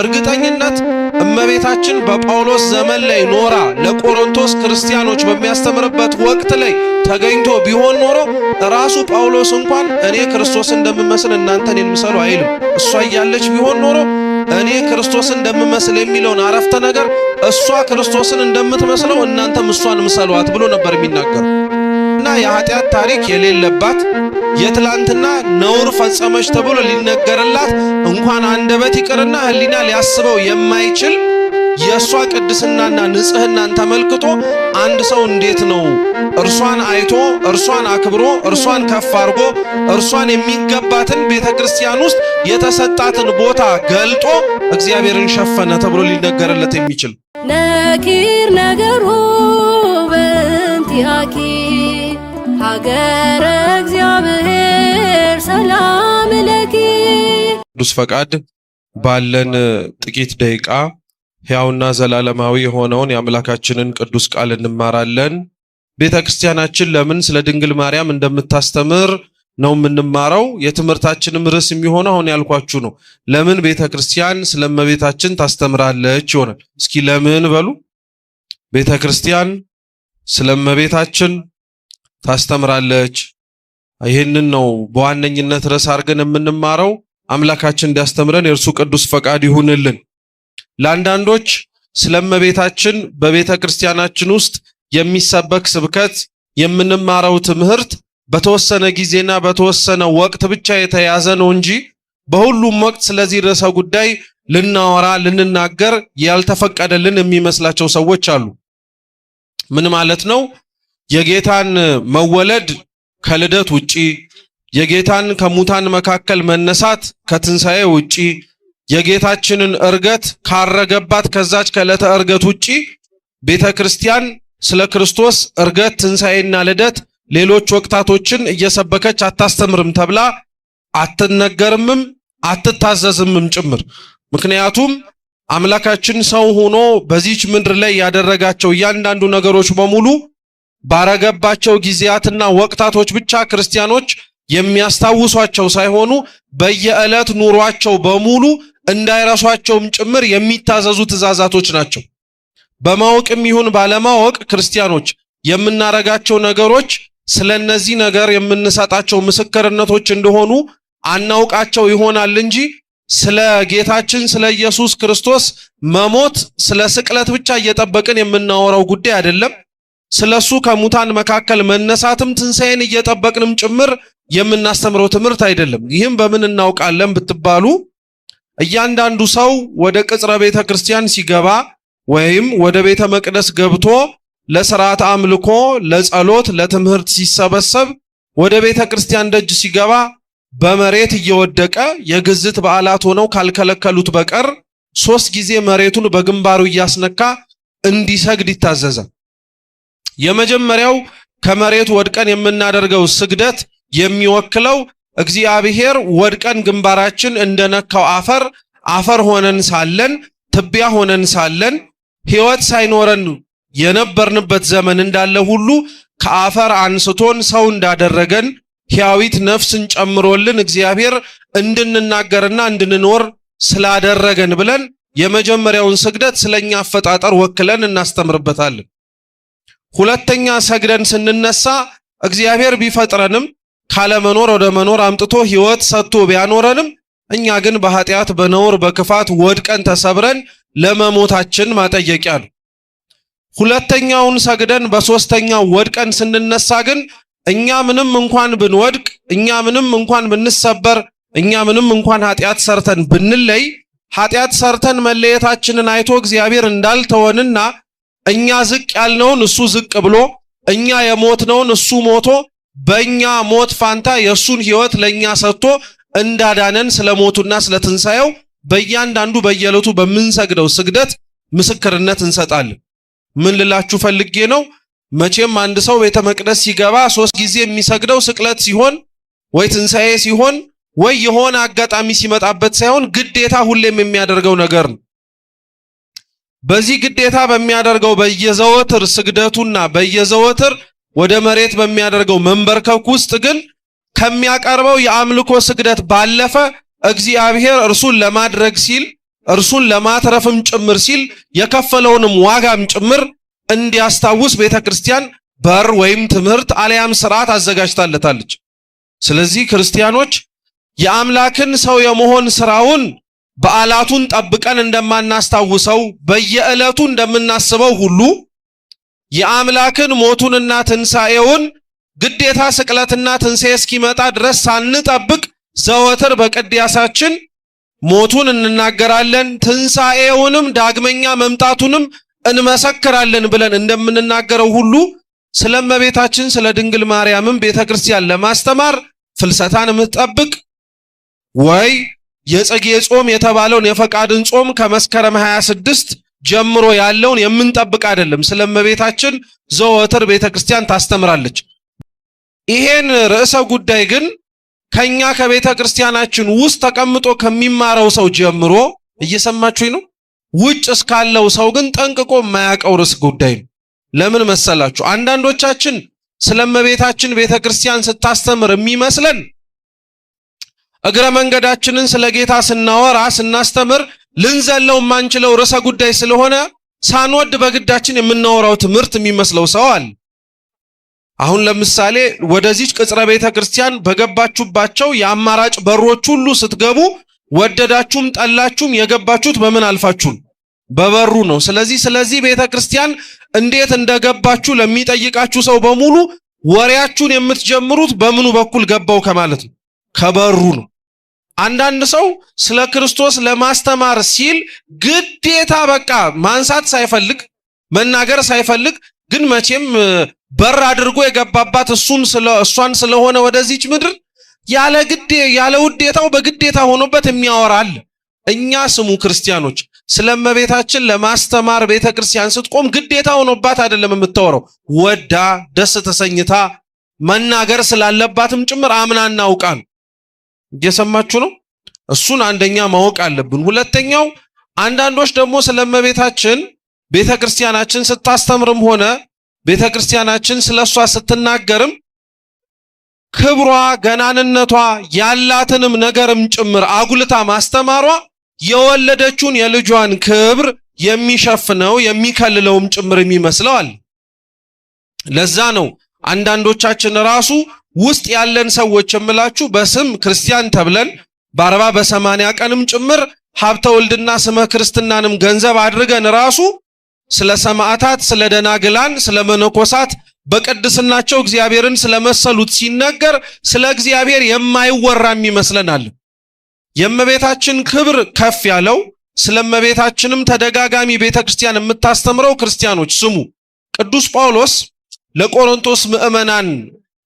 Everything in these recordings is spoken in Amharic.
እርግጠኝነት እመቤታችን በጳውሎስ ዘመን ላይ ኖራ ለቆሮንቶስ ክርስቲያኖች በሚያስተምርበት ወቅት ላይ ተገኝቶ ቢሆን ኖሮ ራሱ ጳውሎስ እንኳን እኔ ክርስቶስን እንደምመስል እናንተ እኔን ምሰሉ አይልም። እሷ እያለች ቢሆን ኖሮ እኔ ክርስቶስን እንደምመስል የሚለውን አረፍተ ነገር እሷ ክርስቶስን እንደምትመስለው እናንተም እሷን ምሰሏት ብሎ ነበር የሚናገረው። እና የኃጢአት ታሪክ የሌለባት የትላንትና ነውር ፈጸመች ተብሎ ሊነገርላት እንኳን አንደበት ይቅርና ሕሊና ሊያስበው የማይችል የሷ ቅድስናና ንጽህናን ተመልክቶ አንድ ሰው እንዴት ነው እርሷን አይቶ እርሷን አክብሮ እርሷን ከፍ አድርጎ እርሷን የሚገባትን ቤተክርስቲያን ውስጥ የተሰጣትን ቦታ ገልጦ እግዚአብሔርን ሸፈነ ተብሎ ሊነገርለት የሚችል ነኪር ነገሩ በእንቲአኪ ሀገረ እግዚአብሔር ሰላም ለኪ። ቅዱስ ፈቃድ ባለን ጥቂት ደቂቃ ሕያውና ዘላለማዊ የሆነውን የአምላካችንን ቅዱስ ቃል እንማራለን። ቤተክርስቲያናችን ለምን ስለ ድንግል ማርያም እንደምታስተምር ነው የምንማረው። የትምህርታችንም ርዕስ የሚሆነው አሁን ያልኳችሁ ነው። ለምን ቤተክርስቲያን ስለ እመቤታችን ታስተምራለች ይሆናል። እስኪ ለምን በሉ። ቤተክርስቲያን ስለ እመቤታችን ታስተምራለች። ይህንን ነው በዋነኝነት ርዕስ አድርገን የምንማረው። አምላካችን እንዲያስተምረን የእርሱ ቅዱስ ፈቃድ ይሁንልን። ለአንዳንዶች ስለ እመቤታችን በቤተክርስቲያናችን ውስጥ የሚሰበክ ስብከት የምንማረው ትምህርት በተወሰነ ጊዜና በተወሰነ ወቅት ብቻ የተያዘ ነው እንጂ በሁሉም ወቅት ስለዚህ ርዕሰ ጉዳይ ልናወራ ልንናገር ያልተፈቀደልን የሚመስላቸው ሰዎች አሉ። ምን ማለት ነው? የጌታን መወለድ ከልደት ውጪ፣ የጌታን ከሙታን መካከል መነሳት ከትንሣኤ ውጪ፣ የጌታችንን ዕርገት ካረገባት ከዛች ከዕለተ ዕርገት ውጪ ቤተክርስቲያን ስለ ክርስቶስ ዕርገት፣ ትንሣኤና ልደት ሌሎች ወቅታቶችን እየሰበከች አታስተምርም ተብላ አትነገርምም አትታዘዝምም ጭምር። ምክንያቱም አምላካችን ሰው ሆኖ በዚች ምድር ላይ ያደረጋቸው እያንዳንዱ ነገሮች በሙሉ ባረገባቸው ጊዜያትና ወቅታቶች ብቻ ክርስቲያኖች የሚያስታውሷቸው ሳይሆኑ በየዕለት ኑሯቸው በሙሉ እንዳይረሷቸውም ጭምር የሚታዘዙ ትእዛዛቶች ናቸው። በማወቅም ይሁን ባለማወቅ ክርስቲያኖች የምናረጋቸው ነገሮች ስለነዚህ ነገር የምንሰጣቸው ምስክርነቶች እንደሆኑ አናውቃቸው ይሆናል እንጂ ስለ ጌታችን ስለ ኢየሱስ ክርስቶስ መሞት ስለ ስቅለት ብቻ እየጠበቅን የምናወራው ጉዳይ አይደለም። ስለሱ ከሙታን መካከል መነሳትም ትንሣኤን እየጠበቅንም ጭምር የምናስተምረው ትምህርት አይደለም። ይህም በምን እናውቃለን ብትባሉ እያንዳንዱ ሰው ወደ ቅጽረ ቤተ ክርስቲያን ሲገባ ወይም ወደ ቤተ መቅደስ ገብቶ ለሥርዓተ አምልኮ፣ ለጸሎት፣ ለትምህርት ሲሰበሰብ ወደ ቤተ ክርስቲያን ደጅ ሲገባ በመሬት እየወደቀ የግዝት በዓላት ሆነው ካልከለከሉት በቀር 3 ጊዜ መሬቱን በግንባሩ እያስነካ እንዲሰግድ ይታዘዛል። የመጀመሪያው ከመሬት ወድቀን የምናደርገው ስግደት የሚወክለው እግዚአብሔር ወድቀን ግንባራችን እንደነካው አፈር ሆነን ሳለን ትቢያ ሆነን ሳለን ሕይወት ሳይኖረን የነበርንበት ዘመን እንዳለ ሁሉ ከአፈር አንስቶን ሰው እንዳደረገን ሕያዊት ነፍስን ጨምሮልን እግዚአብሔር እንድንናገርና እንድንኖር ስላደረገን ብለን የመጀመሪያውን ስግደት ስለኛ አፈጣጠር ወክለን እናስተምርበታለን። ሁለተኛ ሰግደን ስንነሳ እግዚአብሔር ቢፈጥረንም ካለመኖር ወደ መኖር አምጥቶ ሕይወት ሰጥቶ ቢያኖረንም እኛ ግን በኃጢአት በነውር በክፋት ወድቀን ተሰብረን ለመሞታችን ማጠየቂያ ነው። ሁለተኛውን ሰግደን በሶስተኛው ወድቀን ስንነሳ ግን እኛ ምንም እንኳን ብንወድቅ፣ እኛ ምንም እንኳን ብንሰበር፣ እኛ ምንም እንኳን ኃጢአት ሰርተን ብንለይ ኃጢአት ሰርተን መለየታችንን አይቶ እግዚአብሔር እንዳልተወንና እኛ ዝቅ ያልነውን እሱ ዝቅ ብሎ እኛ የሞትነውን እሱ ሞቶ በእኛ ሞት ፋንታ የእሱን ሕይወት ለእኛ ሰጥቶ እንዳዳነን ስለሞቱና ስለትንሣኤው በእያንዳንዱ በየዕለቱ በምንሰግደው ስግደት ምስክርነት እንሰጣለን። ምን ልላችሁ ፈልጌ ነው? መቼም አንድ ሰው ቤተ መቅደስ ሲገባ 3 ጊዜ የሚሰግደው ስቅለት ሲሆን ወይ ትንሣኤ ሲሆን ወይ የሆነ አጋጣሚ ሲመጣበት ሳይሆን ግዴታ ሁሌም የሚያደርገው ነገር ነው። በዚህ ግዴታ በሚያደርገው በየዘወትር ስግደቱና በየዘወትር ወደ መሬት በሚያደርገው መንበርከክ ውስጥ ግን ከሚያቀርበው የአምልኮ ስግደት ባለፈ እግዚአብሔር እርሱን ለማድረግ ሲል እርሱን ለማትረፍም ጭምር ሲል የከፈለውንም ዋጋም ጭምር እንዲያስታውስ ቤተክርስቲያን በር ወይም ትምህርት አለያም ሥርዓት አዘጋጅታለታለች። ስለዚህ ክርስቲያኖች የአምላክን ሰው የመሆን ሥራውን በዓላቱን ጠብቀን እንደማናስታውሰው በየዕለቱ እንደምናስበው ሁሉ የአምላክን ሞቱንና ትንሣኤውን ግዴታ ስቅለትና ትንሣኤ እስኪመጣ ድረስ ሳንጠብቅ ዘወትር በቅዳሴያችን ሞቱን እንናገራለን፣ ትንሣኤውንም ዳግመኛ መምጣቱንም እንመሰክራለን ብለን እንደምንናገረው ሁሉ ስለ እመቤታችን ስለ ድንግል ማርያምም ቤተክርስቲያን ለማስተማር ፍልሰታን የምትጠብቅ ወይ የጽጌ ጾም የተባለውን የፈቃድን ጾም ከመስከረም 26 ጀምሮ ያለውን የምንጠብቅ አይደለም። ስለ እመቤታችን ዘወትር ቤተክርስቲያን ታስተምራለች። ይሄን ርዕሰ ጉዳይ ግን ከኛ ከቤተክርስቲያናችን ውስጥ ተቀምጦ ከሚማረው ሰው ጀምሮ እየሰማችሁኝ ነው፣ ውጭ እስካለው ሰው ግን ጠንቅቆ የማያውቀው ርዕሰ ጉዳይ ነው። ለምን መሰላችሁ? አንዳንዶቻችን ስለ እመቤታችን ቤተክርስቲያን ስታስተምር የሚመስለን እግረ መንገዳችንን ስለ ጌታ ስናወራ ስናስተምር ልንዘለው ማንችለው ርዕሰ ጉዳይ ስለሆነ ሳንወድ በግዳችን የምናወራው ትምህርት የሚመስለው ሰው አለ። አሁን ለምሳሌ ወደዚህ ቅጽረ ቤተክርስቲያን በገባችሁባቸው የአማራጭ በሮች ሁሉ ስትገቡ ወደዳችሁም ጠላችሁም የገባችሁት በምን አልፋችሁ? በበሩ ነው። ስለዚህ ቤተክርስቲያን እንዴት እንደገባችሁ ለሚጠይቃችሁ ሰው በሙሉ ወሬያችሁን የምትጀምሩት በምኑ በኩል ገባው ከማለት ነው፣ ከበሩ ነው። አንዳንድ ሰው ስለ ክርስቶስ ለማስተማር ሲል ግዴታ በቃ ማንሳት ሳይፈልግ መናገር ሳይፈልግ ግን መቼም በር አድርጎ የገባባት እሷን ስለሆነ ወደዚች ምድር ያለ ውዴታው በግዴታ ሆኖበት የሚያወራል። እኛ ስሙ ክርስቲያኖች ስለ እመቤታችን ለማስተማር ቤተክርስቲያን ስትቆም ግዴታ ሆኖባት አይደለም የምታወራው፣ ወዳ ደስ ተሰኝታ መናገር ስላለባትም ጭምር አምናና አውቃ ነው። እየሰማችሁ ነው? እሱን አንደኛ ማወቅ አለብን። ሁለተኛው አንዳንዶች ደግሞ ስለ እመቤታችን ቤተክርስቲያናችን ስታስተምርም ሆነ ቤተክርስቲያናችን ስለሷ ስትናገርም ክብሯ ገናንነቷ ያላትንም ነገርም ጭምር አጉልታ ማስተማሯ የወለደችውን የልጇን ክብር የሚሸፍነው የሚከልለውም ጭምር የሚመስለው አለ። ለዛ ነው አንዳንዶቻችን ራሱ ውስጥ ያለን ሰዎች የምላችሁ በስም ክርስቲያን ተብለን በ40 በ80 ቀንም ጭምር ሀብተ ወልድና ስመ ክርስትናንም ገንዘብ አድርገን ራሱ ስለ ሰማዕታት ስለ ደናግላን ስለ መነኮሳት በቅድስናቸው እግዚአብሔርን ስለመሰሉት ሲነገር ስለ እግዚአብሔር የማይወራም ይመስለናል። የእመቤታችን ክብር ከፍ ያለው ስለ እመቤታችንም ተደጋጋሚ ቤተክርስቲያን የምታስተምረው ክርስቲያኖች ስሙ፣ ቅዱስ ጳውሎስ ለቆሮንቶስ ምዕመናን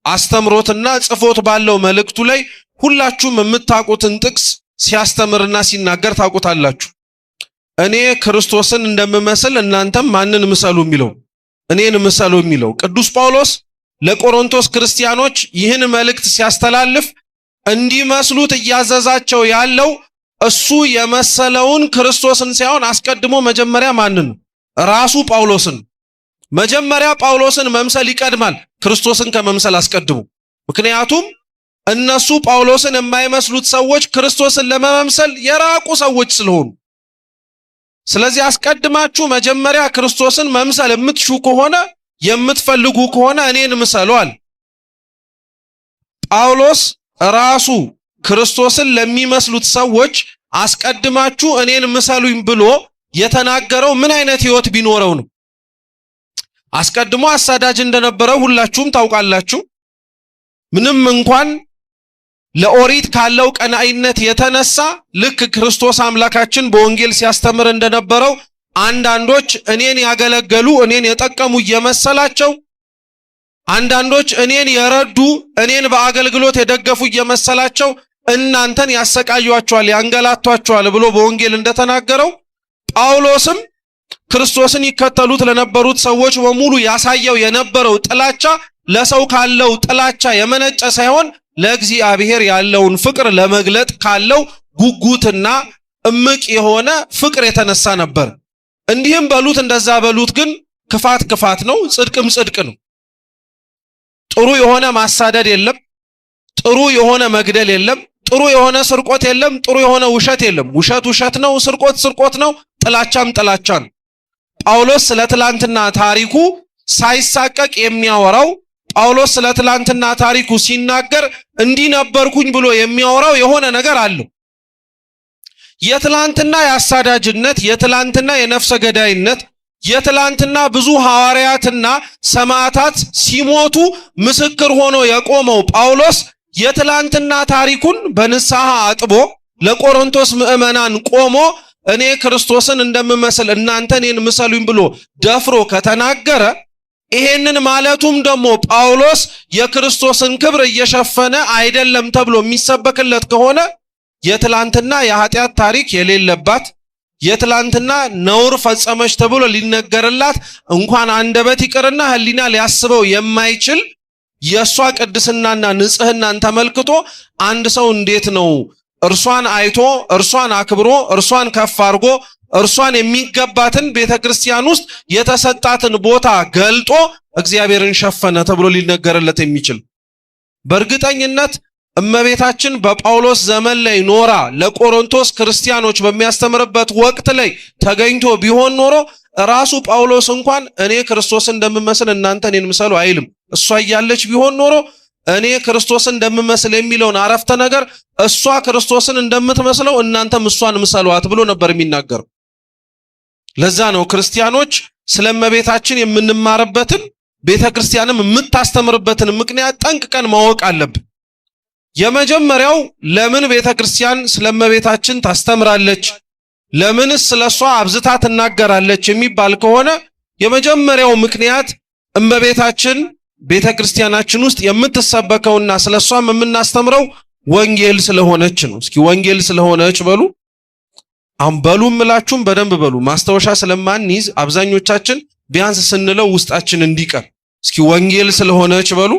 አስተምሮትና ጽፎት ባለው መልእክቱ ላይ ሁላችሁም የምታውቁትን ጥቅስ ሲያስተምርና ሲናገር ታውቁታላችሁ። እኔ ክርስቶስን እንደምመስል እናንተም ማንን ምሰሉ የሚለው እኔን ምሰሉ የሚለው ቅዱስ ጳውሎስ ለቆሮንቶስ ክርስቲያኖች ይህን መልእክት ሲያስተላልፍ እንዲመስሉት እያዘዛቸው ያለው እሱ የመሰለውን ክርስቶስን ሳይሆን አስቀድሞ መጀመሪያ ማንን? ራሱ ጳውሎስን። መጀመሪያ ጳውሎስን መምሰል ይቀድማል ክርስቶስን ከመምሰል አስቀድሞ። ምክንያቱም እነሱ ጳውሎስን የማይመስሉት ሰዎች ክርስቶስን ለመምሰል የራቁ ሰዎች ስለሆኑ፣ ስለዚህ አስቀድማችሁ መጀመሪያ ክርስቶስን መምሰል የምትሹ ከሆነ የምትፈልጉ ከሆነ እኔን ምሰሏል። ጳውሎስ ራሱ ክርስቶስን ለሚመስሉት ሰዎች አስቀድማችሁ እኔን ምሰሉኝ ብሎ የተናገረው ምን አይነት ህይወት ቢኖረው ነው? አስቀድሞ አሳዳጅ እንደነበረ ሁላችሁም ታውቃላችሁ። ምንም እንኳን ለኦሪት ካለው ቀናኢነት የተነሳ ልክ ክርስቶስ አምላካችን በወንጌል ሲያስተምር እንደነበረው አንዳንዶች እኔን ያገለገሉ እኔን የጠቀሙ እየመሰላቸው፣ አንዳንዶች እኔን የረዱ እኔን በአገልግሎት የደገፉ እየመሰላቸው እናንተን ያሰቃዩአችኋል ያንገላቷችኋል ብሎ በወንጌል እንደተናገረው ጳውሎስም ክርስቶስን ይከተሉት ለነበሩት ሰዎች በሙሉ ያሳየው የነበረው ጥላቻ ለሰው ካለው ጥላቻ የመነጨ ሳይሆን ለእግዚአብሔር ያለውን ፍቅር ለመግለጥ ካለው ጉጉትና እምቅ የሆነ ፍቅር የተነሳ ነበር። እንዲህም በሉት እንደዛ በሉት ግን ክፋት ክፋት ነው፣ ጽድቅም ጽድቅ ነው። ጥሩ የሆነ ማሳደድ የለም፣ ጥሩ የሆነ መግደል የለም፣ ጥሩ የሆነ ስርቆት የለም፣ ጥሩ የሆነ ውሸት የለም። ውሸት ውሸት ነው፣ ስርቆት ስርቆት ነው፣ ጥላቻም ጥላቻ ነው። ጳውሎስ ስለ ትላንትና ታሪኩ ሳይሳቀቅ የሚያወራው ጳውሎስ ስለ ትላንትና ታሪኩ ሲናገር እንዲህ ነበርኩኝ ብሎ የሚያወራው የሆነ ነገር አለው። የትላንትና የአሳዳጅነት፣ የትላንትና የነፍሰ ገዳይነት፣ የትላንትና ብዙ ሐዋርያትና ሰማዕታት ሲሞቱ ምስክር ሆኖ የቆመው ጳውሎስ የትላንትና ታሪኩን በንስሐ አጥቦ ለቆሮንቶስ ምዕመናን ቆሞ እኔ ክርስቶስን እንደምመስል እናንተ እኔን ምሰሉኝ ብሎ ደፍሮ ከተናገረ ይሄንን ማለቱም ደግሞ ጳውሎስ የክርስቶስን ክብር እየሸፈነ አይደለም ተብሎ የሚሰበክለት ከሆነ የትላንትና የኃጢአት ታሪክ የሌለባት የትላንትና ነውር ፈጸመች ተብሎ ሊነገርላት እንኳን አንደበት ይቅርና ሕሊና ሊያስበው የማይችል የሷ ቅድስናና ንጽህናን ተመልክቶ አንድ ሰው እንዴት ነው እርሷን አይቶ እርሷን አክብሮ እርሷን ከፍ አድርጎ እርሷን የሚገባትን ቤተክርስቲያን ውስጥ የተሰጣትን ቦታ ገልጦ እግዚአብሔርን ሸፈነ ተብሎ ሊነገርለት የሚችል? በእርግጠኝነት እመቤታችን በጳውሎስ ዘመን ላይ ኖራ ለቆሮንቶስ ክርስቲያኖች በሚያስተምርበት ወቅት ላይ ተገኝቶ ቢሆን ኖሮ ራሱ ጳውሎስ እንኳን እኔ ክርስቶስን እንደምመስል እናንተ እኔን ምሰሉ አይልም። እሷ እያለች ቢሆን ኖሮ እኔ ክርስቶስን እንደምመስል የሚለውን አረፍተ ነገር እሷ ክርስቶስን እንደምትመስለው እናንተም እሷን ምሰሏት ብሎ ነበር የሚናገረው። ለዛ ነው ክርስቲያኖች ስለ እመቤታችን የምንማርበትን ቤተክርስቲያንም የምታስተምርበትን ምክንያት ጠንቅቀን ማወቅ አለብን። የመጀመሪያው ለምን ቤተክርስቲያን ስለ እመቤታችን ታስተምራለች፣ ለምንስ ስለሷ አብዝታ ትናገራለች የሚባል ከሆነ የመጀመሪያው ምክንያት እመቤታችን ቤተክርስቲያናችን ውስጥ የምትሰበከውና ስለሷም የምናስተምረው ወንጌል ስለሆነች ነው። እስኪ ወንጌል ስለሆነች በሉ። አንበሉም ምላችሁም በደንብ በሉ። ማስታወሻ ስለማንይዝ አብዛኞቻችን ቢያንስ ስንለው ውስጣችን እንዲቀር እስኪ ወንጌል ስለሆነች በሉ።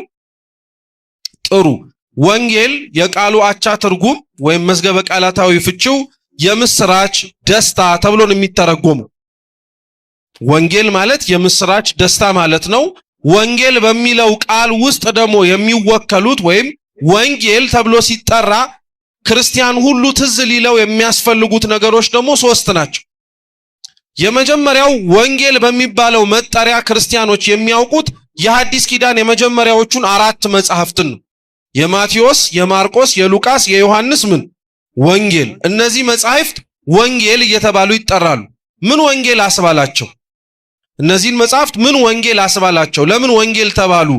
ጥሩ። ወንጌል የቃሉ አቻ ትርጉም ወይም መዝገበ ቃላታዊ ፍቺው የምስራች ደስታ ተብሎ ነው የሚተረጎመው። ወንጌል ማለት የምስራች ደስታ ማለት ነው። ወንጌል በሚለው ቃል ውስጥ ደግሞ የሚወከሉት ወይም ወንጌል ተብሎ ሲጠራ ክርስቲያን ሁሉ ትዝ ሊለው የሚያስፈልጉት ነገሮች ደግሞ ሶስት ናቸው። የመጀመሪያው ወንጌል በሚባለው መጠሪያ ክርስቲያኖች የሚያውቁት የሐዲስ ኪዳን የመጀመሪያዎቹን 4 መጻሕፍትን ነው። የማቴዎስ፣ የማርቆስ፣ የሉቃስ፣ የዮሐንስ ወንጌል። እነዚህ መጻሕፍት ወንጌል እየተባሉ ይጠራሉ። ምን ወንጌል አስባላቸው? እነዚህን መጻሕፍት ምን ወንጌል አስባላቸው? ለምን ወንጌል ተባሉ?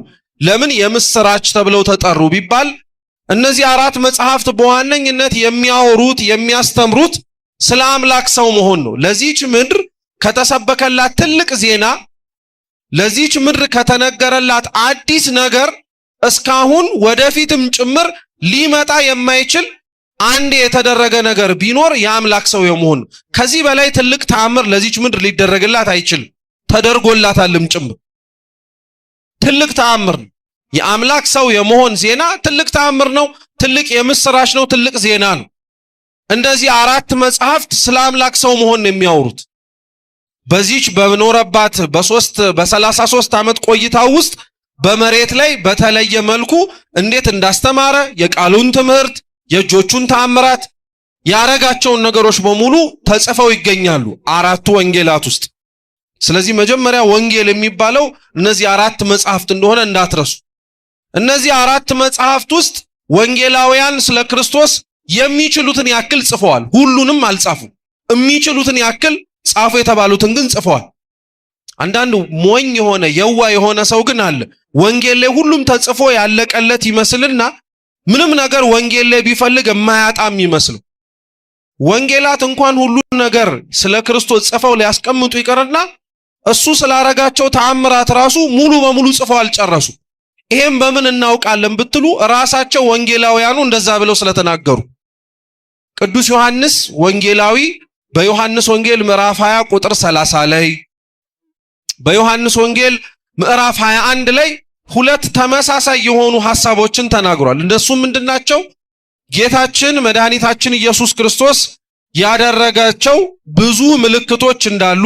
ለምን የምስራች ተብለው ተጠሩ ቢባል እነዚህ 4 መጻሕፍት በዋነኝነት የሚያወሩት የሚያስተምሩት ስለ አምላክ ሰው መሆን ነው። ለዚህች ምድር ከተሰበከላት ትልቅ ዜና፣ ለዚህች ምድር ከተነገረላት አዲስ ነገር እስካሁን ወደፊትም ጭምር ሊመጣ የማይችል አንድ የተደረገ ነገር ቢኖር የአምላክ ሰው የመሆን። ከዚህ በላይ ትልቅ ተአምር ለዚህች ምድር ሊደረግላት አይችልም። ተደርጎላታልም ጭምር። ትልቅ ተአምር ነው። የአምላክ ሰው የመሆን ዜና ትልቅ ተአምር ነው። ትልቅ የምስራች ነው። ትልቅ ዜና ነው። እንደዚህ 4 መጻሕፍት ስለ አምላክ ሰው መሆን ነው የሚያወሩት። በዚህች በኖረባት በ33 ዓመት ቆይታው ውስጥ በመሬት ላይ በተለየ መልኩ እንዴት እንዳስተማረ የቃሉን ትምህርት፣ የእጆቹን ተአምራት፣ ያረጋቸውን ነገሮች በሙሉ ተጽፈው ይገኛሉ 4ቱ ወንጌላት ውስጥ። ስለዚህ መጀመሪያ ወንጌል የሚባለው እነዚህ 4 መጻሕፍት እንደሆነ እንዳትረሱ። እነዚህ 4 መጻሕፍት ውስጥ ወንጌላውያን ስለ ክርስቶስ የሚችሉትን ያክል ጽፈዋል። ሁሉንም አልጻፉም። የሚችሉትን ያክል ጻፉ የተባሉትን ግን ጽፈዋል። አንዳንድ ሞኝ የሆነ የዋ የሆነ ሰው ግን አለ። ወንጌል ላይ ሁሉም ተጽፎ ያለቀለት ይመስልና ምንም ነገር ወንጌል ላይ ቢፈልግ የማያጣም ይመስለው። ወንጌላት እንኳን ሁሉ ነገር ስለ ክርስቶስ ጽፈው ሊያስቀምጡ ይቀርና እሱ ስላረጋቸው ተአምራት ራሱ ሙሉ በሙሉ ጽፈው አልጨረሱ። ይሄም በምን እናውቃለን ብትሉ ራሳቸው ወንጌላውያኑ እንደዛ ብለው ስለተናገሩ። ቅዱስ ዮሐንስ ወንጌላዊ በዮሐንስ ወንጌል ምዕራፍ 20 ቁጥር 30 ላይ፣ በዮሐንስ ወንጌል ምዕራፍ 21 ላይ 2 ተመሳሳይ የሆኑ ሐሳቦችን ተናግሯል። እንደሱም ምንድናቸው? ጌታችን መድኃኒታችን ኢየሱስ ክርስቶስ ያደረጋቸው ብዙ ምልክቶች እንዳሉ፣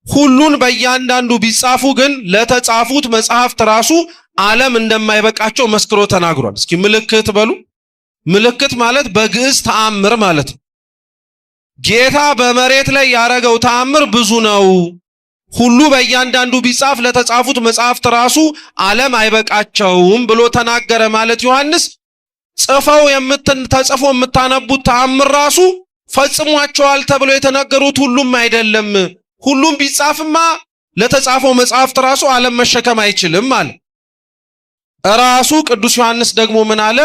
ሁሉን በእያንዳንዱ ቢጻፉ ግን ለተጻፉት መጽሐፍት ራሱ ዓለም እንደማይበቃቸው መስክሮ ተናግሯል። እስኪ ምልክት በሉ። ምልክት ማለት በግዕዝ ተአምር ማለት ነው። ጌታ በመሬት ላይ ያረገው ተአምር ብዙ ነው። ሁሉ በእያንዳንዱ ቢጻፍ ለተጻፉት መጽሐፍት ራሱ ዓለም አይበቃቸውም ብሎ ተናገረ ማለት ዮሐንስ ተጽፎ የምታነቡት ተአምር ራሱ ፈጽሟቸዋል ተብሎ የተነገሩት ሁሉም አይደለም። ሁሉም ቢጻፍማ ለተጻፈው መጽሐፍት ራሱ ዓለም መሸከም አይችልም አለ። ራሱ ቅዱስ ዮሐንስ ደግሞ ምን አለ?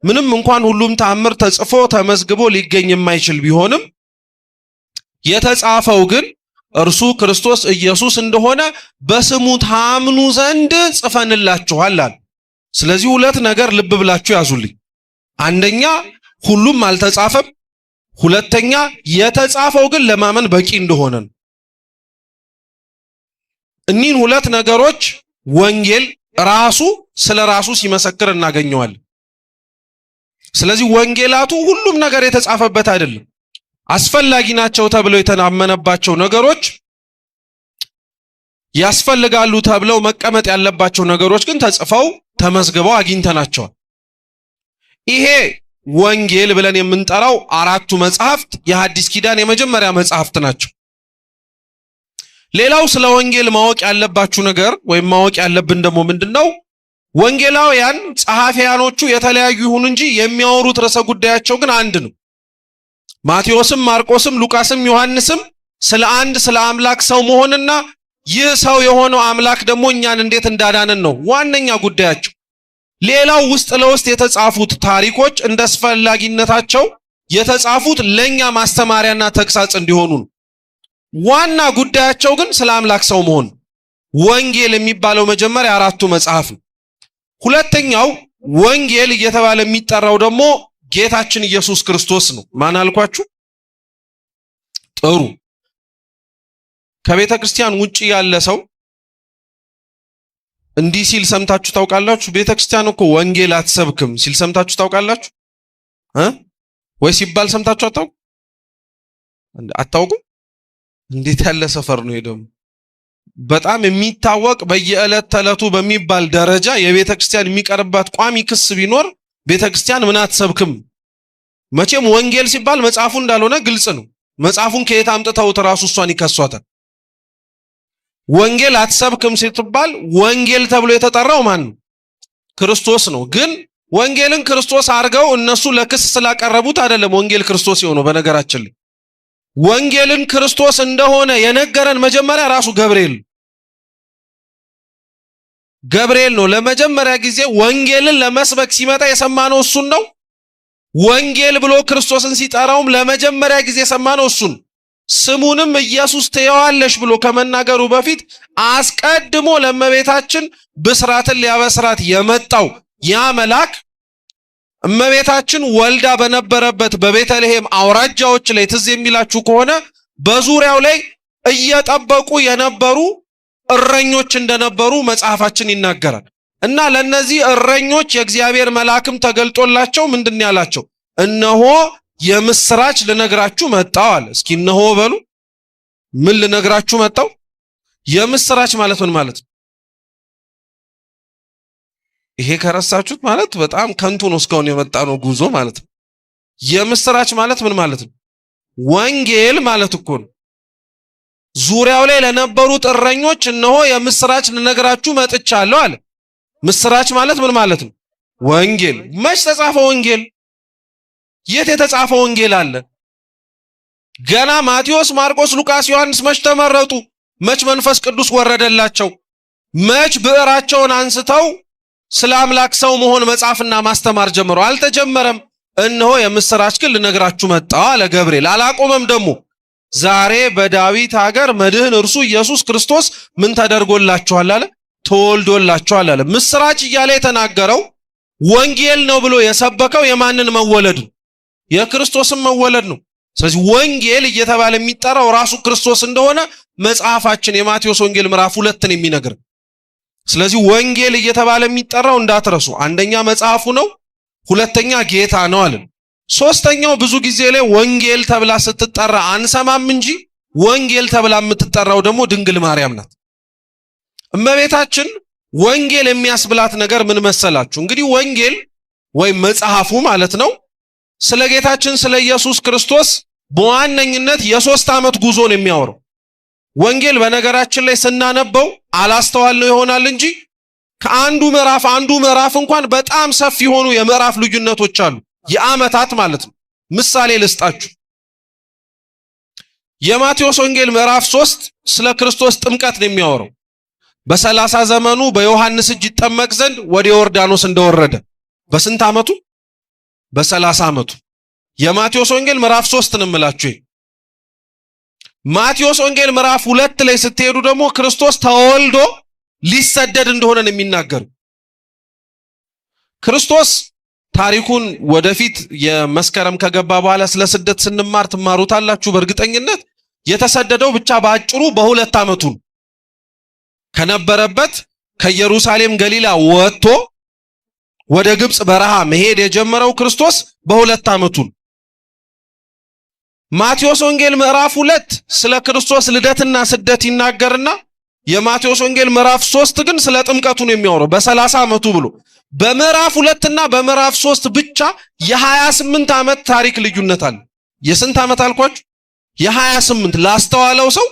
ምንም እንኳን ሁሉም ተአምር ተጽፎ ተመዝግቦ ሊገኝ የማይችል ቢሆንም የተጻፈው ግን እርሱ ክርስቶስ ኢየሱስ እንደሆነ በስሙ ታምኑ ዘንድ ጽፈንላችኋል አለ። ስለዚህ ሁለት ነገር ልብ ብላችሁ ያዙልኝ። አንደኛ ሁሉም አልተጻፈም፣ ሁለተኛ የተጻፈው ግን ለማመን በቂ እንደሆነ ነው። እኒህን ሁለት ነገሮች ወንጌል ራሱ ስለራሱ ሲመሰክር እናገኘዋለን። ስለዚህ ወንጌላቱ ሁሉም ነገር የተጻፈበት አይደለም። አስፈላጊ ናቸው ተብለው የተናመነባቸው ነገሮች፣ ያስፈልጋሉ ተብለው መቀመጥ ያለባቸው ነገሮች ግን ተጽፈው ተመዝግበው አግኝተናቸዋል። ይሄ ወንጌል ብለን የምንጠራው አራቱ መጽሐፍት የሐዲስ ኪዳን የመጀመሪያ መጽሐፍት ናቸው። ሌላው ስለ ወንጌል ማወቅ ያለባችሁ ነገር ወይም ማወቅ ያለብን ደግሞ ምንድነው? ወንጌላውያን ጸሐፊያኖቹ የተለያዩ ይሁን እንጂ የሚያወሩት ርዕሰ ጉዳያቸው ግን አንድ ነው። ማቴዎስም፣ ማርቆስም፣ ሉቃስም ዮሐንስም ስለ አምላክ ሰው መሆንና ይህ ሰው የሆነው አምላክ ደግሞ እኛን እንዴት እንዳዳነን ነው ዋነኛ ጉዳያቸው። ሌላው ውስጥ ለውስጥ የተጻፉት ታሪኮች እንደ አስፈላጊነታቸው የተጻፉት ለኛ ማስተማሪያና ተግሳጽ እንዲሆኑ ነው። ዋና ጉዳያቸው ግን ስለ አምላክ ሰው መሆን። ወንጌል የሚባለው መጀመሪያ አራቱ መጽሐፍ ነው። ሁለተኛው ወንጌል እየተባለ የሚጠራው ደግሞ ጌታችን ኢየሱስ ክርስቶስ ነው። ማን አልኳችሁ? ጥሩ። ከቤተ ክርስቲያን ውጪ ያለ ሰው እንዲህ ሲል ሰምታችሁ ታውቃላችሁ? ቤተ ክርስቲያን እኮ ወንጌል አትሰብክም ሲል ሰምታችሁ ታውቃላችሁ? ወይ ሲባል ሰምታችሁ አታውቁም? እንዴት ያለ ሰፈር ነው ደግሞ! በጣም የሚታወቅ በየዕለት ተዕለቱ በሚባል ደረጃ የቤተ ክርስቲያን የሚቀርባት ቋሚ ክስ ቢኖር ቤተ ክርስቲያን ምን አትሰብክም። መቼም ወንጌል ሲባል መጽሐፉ እንዳልሆነ ግልጽ ነው። መጽሐፉን ከየት አምጥተውት ራሱ እሷን ይከሷታል። ወንጌል አትሰብክም ሲባል ወንጌል ተብሎ የተጠራው ማን ነው? ክርስቶስ ነው። ግን ወንጌልን ክርስቶስ አድርገው እነሱ ለክስ ስላቀረቡት አይደለም ወንጌል ክርስቶስ የሆነው። በነገራችን ላይ ወንጌልን ክርስቶስ እንደሆነ የነገረን መጀመሪያ ራሱ ገብርኤል ነው። ለመጀመሪያ ጊዜ ወንጌልን ለመስበክ ሲመጣ የሰማነው እሱን ነው። ወንጌል ብሎ ክርስቶስን ሲጠራውም ለመጀመሪያ ጊዜ የሰማነው እሱን። ስሙንም ኢየሱስ ትየዋለሽ ብሎ ከመናገሩ በፊት አስቀድሞ ለእመቤታችን ብስራትን ሊያበስራት የመጣው ያ መልአክ እመቤታችን ወልዳ በነበረበት በቤተልሔም አውራጃዎች ላይ ትዝ የሚላችሁ ከሆነ በዙሪያው ላይ እየጠበቁ የነበሩ እረኞች እንደነበሩ መጽሐፋችን ይናገራል። እና ለነዚህ እረኞች የእግዚአብሔር መልአክም ተገልጦላቸው ምንድን ያላቸው? እነሆ የምስራች ልነግራችሁ መጣው አለ። እስኪ እነሆ በሉ። ምን ልነግራችሁ መጣው? የምስራች ማለት ምን ማለት ነው? ይሄ ከረሳችሁት ማለት በጣም ከንቱ ነው። እስካሁን የመጣ ነው ጉዞ ማለት ነው። የምስራች ማለት ምን ማለት ነው? ወንጌል ማለት እኮ ነው። ዙሪያው ላይ ለነበሩት እረኞች እነሆ የምስራች ልነግራችሁ መጥቻለሁ አለ። ምስራች ማለት ምን ማለት ነው? ወንጌል። መች ተጻፈ ወንጌል? የት የተጻፈ ወንጌል አለ? ገና ማቴዎስ፣ ማርቆስ፣ ሉቃስ፣ ዮሐንስ መች ተመረጡ? መች መንፈስ ቅዱስ ወረደላቸው? መች ብዕራቸውን አንስተው ስለ አምላክ ሰው መሆን መጻፍና ማስተማር ጀመሩ? አልተጀመረም። እነሆ የምስራች ግን ልነግራችሁ መጣሁ አለ ገብርኤል። አላቆመም ደግሞ። ዛሬ በዳዊት ሀገር መድህን እርሱ ኢየሱስ ክርስቶስ ምን ተደርጎላችኋል አለ? ተወልዶላችኋል አለ። ምስራች እያለ የተናገረው ወንጌል ነው ብሎ የሰበከው የማንን መወለድ ነው? የክርስቶስን መወለድ ነው። ስለዚህ ወንጌል እየተባለ የሚጠራው ራሱ ክርስቶስ እንደሆነ መጽሐፋችን የማቴዎስ ወንጌል ምዕራፍ 2 የሚነግር። ስለዚህ ወንጌል እየተባለ የሚጠራው እንዳትረሱ፣ አንደኛ መጽሐፉ ነው፣ ሁለተኛ ጌታ ነው አለ። ሶስተኛው ብዙ ጊዜ ላይ ወንጌል ተብላ ስትጠራ አንሰማም እንጂ ወንጌል ተብላ የምትጠራው ደግሞ ድንግል ማርያም ናት። እመቤታችን ወንጌል የሚያስብላት ነገር ምን መሰላችሁ? እንግዲህ ወንጌል ወይም መጽሐፉ ማለት ነው ስለ ጌታችን ስለ ኢየሱስ ክርስቶስ በዋነኝነት የ3 ዓመት ጉዞን የሚያወራው። ወንጌል በነገራችን ላይ ስናነበው አላስተዋልነው ይሆናል እንጂ ከአንዱ ምዕራፍ እንኳን በጣም ሰፊ ሆኑ የምዕራፍ ልዩነቶች አሉ፣ የዓመታት ማለት ነው። ምሳሌ ልስጣችሁ። የማቴዎስ ወንጌል ምዕራፍ 3 ስለ ክርስቶስ ጥምቀት ነው የሚያወራው። በ30 ዘመኑ በዮሐንስ እጅ ይጠመቅ ዘንድ ወደ ዮርዳኖስ እንደወረደ በስንት ዓመቱ? በ30 ዓመቱ። የማቴዎስ ወንጌል ምዕራፍ 3 ነው የምላችሁ። ማቴዎስ ወንጌል ምዕራፍ 2 ላይ ስትሄዱ ደግሞ ክርስቶስ ተወልዶ ሊሰደድ እንደሆነ ነው የሚናገሩ። ክርስቶስ ታሪኩን ወደፊት የመስከረም ከገባ በኋላ ስለ ስደት ስንማር ትማሩታላችሁ በእርግጠኝነት። የተሰደደው ብቻ በአጭሩ በ2 ዓመቱ ከነበረበት ከኢየሩሳሌም ገሊላ ወጥቶ ወደ ግብጽ በረሃ መሄድ የጀመረው ክርስቶስ በ2 ዓመቱ። ማቴዎስ ወንጌል ምዕራፍ 2 ስለ ክርስቶስ ልደትና ስደት ይናገርና የማቴዎስ ወንጌል ምዕራፍ 3 ግን ስለ ጥምቀቱ ነው የሚያወራው በ30 ዓመቱ ብሎ። በምዕራፍ 2 እና በምዕራፍ 3 ብቻ የ28 ዓመት ታሪክ ልዩነት አለ። የስንት ዓመት አልኳችሁ? የ28። ላስተዋለው ሰው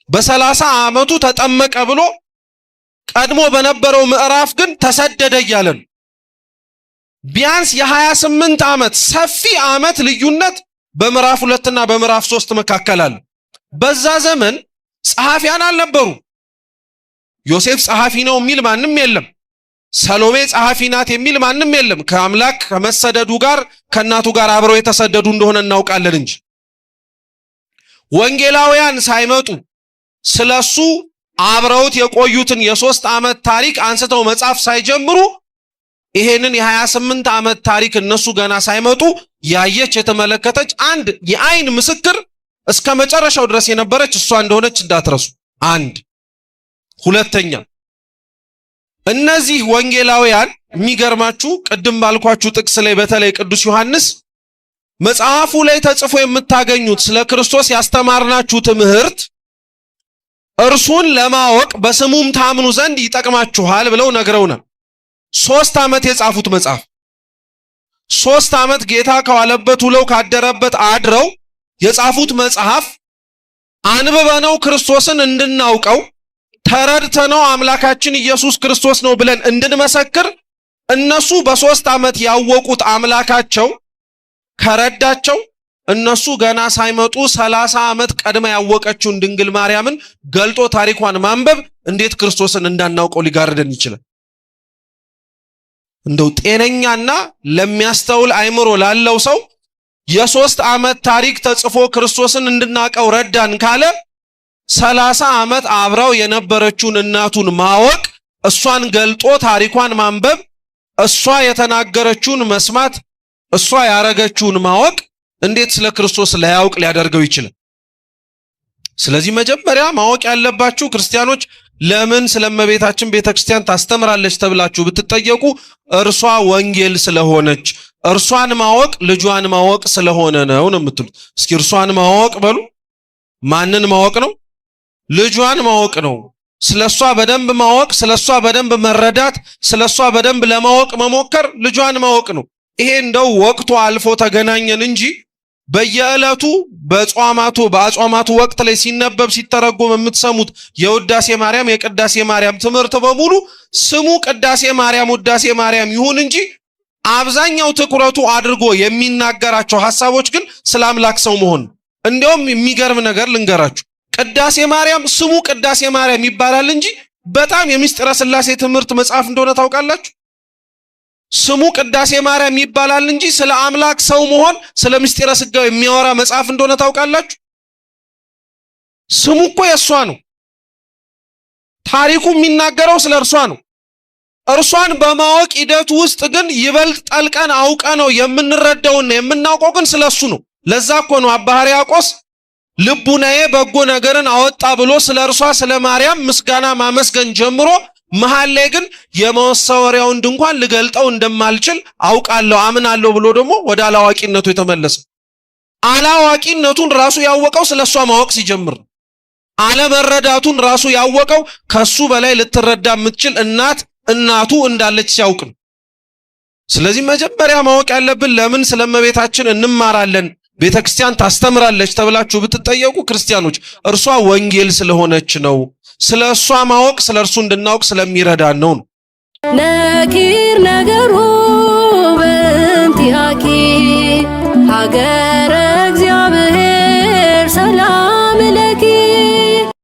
በ30 ዓመቱ ተጠመቀ ብሎ ቀድሞ በነበረው ምዕራፍ ግን ተሰደደ እያለ ነው። ቢያንስ የ28 ዓመት ሰፊ ዓመት ልዩነት በምዕራፍ 2 እና በምዕራፍ 3 መካከል አለ። በዛ ዘመን ጸሐፊያን አልነበሩ። ዮሴፍ ጸሐፊ ነው የሚል ማንም የለም። ሰሎሜ ጸሐፊ ናት የሚል ማንም የለም። ከአምላክ ከመሰደዱ ጋር ከእናቱ ጋር አብረው የተሰደዱ እንደሆነ እናውቃለን እንጂ ወንጌላውያን ሳይመጡ ስለሱ አብረውት የቆዩትን የ3 ዓመት ታሪክ አንስተው መጻፍ ሳይጀምሩ ይሄንን የ28 ዓመት ታሪክ እነሱ ገና ሳይመጡ ያየች የተመለከተች አንድ የአይን ምስክር እስከ መጨረሻው ድረስ የነበረች እሷ እንደሆነች እንዳትረሱ። አንድ ሁለተኛ፣ እነዚህ ወንጌላውያን የሚገርማችሁ ቅድም ባልኳችሁ ጥቅስ ላይ በተለይ ቅዱስ ዮሐንስ መጽሐፉ ላይ ተጽፎ የምታገኙት ስለ ክርስቶስ ያስተማርናችሁ ትምህርት እርሱን ለማወቅ በስሙም ታምኑ ዘንድ ይጠቅማችኋል ብለው ነግረውናል። 3 ዓመት የጻፉት መጽሐፍ 3 ዓመት ጌታ ከዋለበት ውለው ካደረበት አድረው የጻፉት መጽሐፍ አንብበነው ክርስቶስን እንድናውቀው ተረድተነው አምላካችን ኢየሱስ ክርስቶስ ነው ብለን እንድንመሰክር እነሱ በ3 ዓመት ያወቁት አምላካቸው ከረዳቸው እነሱ ገና ሳይመጡ 30 ዓመት ቀድማ ያወቀችውን ድንግል ማርያምን ገልጦ ታሪኳን ማንበብ እንዴት ክርስቶስን እንዳናውቀው ሊጋርደን ይችላል? እንደው ጤነኛና ለሚያስተውል አይምሮ ላለው ሰው የ3 ዓመት ታሪክ ተጽፎ ክርስቶስን እንድናውቀው ረዳን ካለ 30 ዓመት አብራው የነበረችውን እናቱን ማወቅ፣ እሷን ገልጦ ታሪኳን ማንበብ፣ እሷ የተናገረችውን መስማት፣ እሷ ያረገችውን ማወቅ እንዴት ስለ ክርስቶስ ላያውቅ ሊያደርገው ይችላል? ስለዚህ መጀመሪያ ማወቅ ያለባችሁ ክርስቲያኖች ለምን ስለመቤታችን ቤተክርስቲያን ታስተምራለች ተብላችሁ ብትጠየቁ እርሷ ወንጌል ስለሆነች እርሷን ማወቅ ልጇን ማወቅ ስለሆነ ነው የምትሉት። እስኪ እርሷን ማወቅ በሉ። ማንን ማወቅ ነው? ልጇን ማወቅ ነው። ስለሷ በደንብ ማወቅ፣ ስለሷ በደንብ መረዳት፣ ስለሷ በደንብ ለማወቅ መሞከር ልጇን ማወቅ ነው። ይሄ እንደው ወቅቱ አልፎ ተገናኘን እንጂ በየዕለቱ በአጽዋማቱ ወቅት ላይ ሲነበብ ሲተረጎም የምትሰሙት የውዳሴ ማርያም የቅዳሴ ማርያም ትምህርት በሙሉ ስሙ ቅዳሴ ማርያም ውዳሴ ማርያም ይሁን እንጂ አብዛኛው ትኩረቱ አድርጎ የሚናገራቸው ሐሳቦች ግን ስለ አምላክ ሰው መሆን። እንዲያውም የሚገርም ነገር ልንገራችሁ። ቅዳሴ ማርያም ስሙ ቅዳሴ ማርያም ይባላል እንጂ በጣም የምስጢረ ሥላሴ ትምህርት መጽሐፍ እንደሆነ ታውቃላችሁ። ስሙ ቅዳሴ ማርያም ይባላል እንጂ ስለ አምላክ ሰው መሆን ስለ ምስጢረ ሥጋዌ የሚያወራ መጽሐፍ እንደሆነ ታውቃላችሁ። ስሙ እኮ የእሷ ነው። ታሪኩ የሚናገረው ስለ እርሷ ነው። እርሷን በማወቅ ሂደት ውስጥ ግን ይበልጥ ጠልቀን አውቀ ነው የምንረዳውና የምናውቀው ግን ስለሱ ነው። ለዛ እኮ ነው አባ ሕርያቆስ ልቡናዬ በጎ ነገርን አወጣ ብሎ ስለ እርሷ ስለ ማርያም ምስጋና ማመስገን ጀምሮ መሃል ላይ ግን የመሰወሪያውን ድንኳን ልገልጠው እንደማልችል አውቃለሁ አምናለሁ ብሎ ደግሞ ወደ አላዋቂነቱ የተመለሰ። አላዋቂነቱን ራሱ ያወቀው ስለሷ ማወቅ ሲጀምር፣ አለመረዳቱን ራሱ ያወቀው ከሱ በላይ ልትረዳ የምትችል እናቱ እንዳለች ሲያውቅ ነው። ስለዚህ መጀመሪያ ማወቅ ያለብን ለምን ስለእመቤታችን እንማራለን ቤተክርስቲያን ታስተምራለች ተብላችሁ ብትጠየቁ ክርስቲያኖች እርሷ ወንጌል ስለሆነች ነው። ስለሷ ማወቅ ስለርሱ እንድናውቅ ስለሚረዳን ነው። ነኪር ነገሩ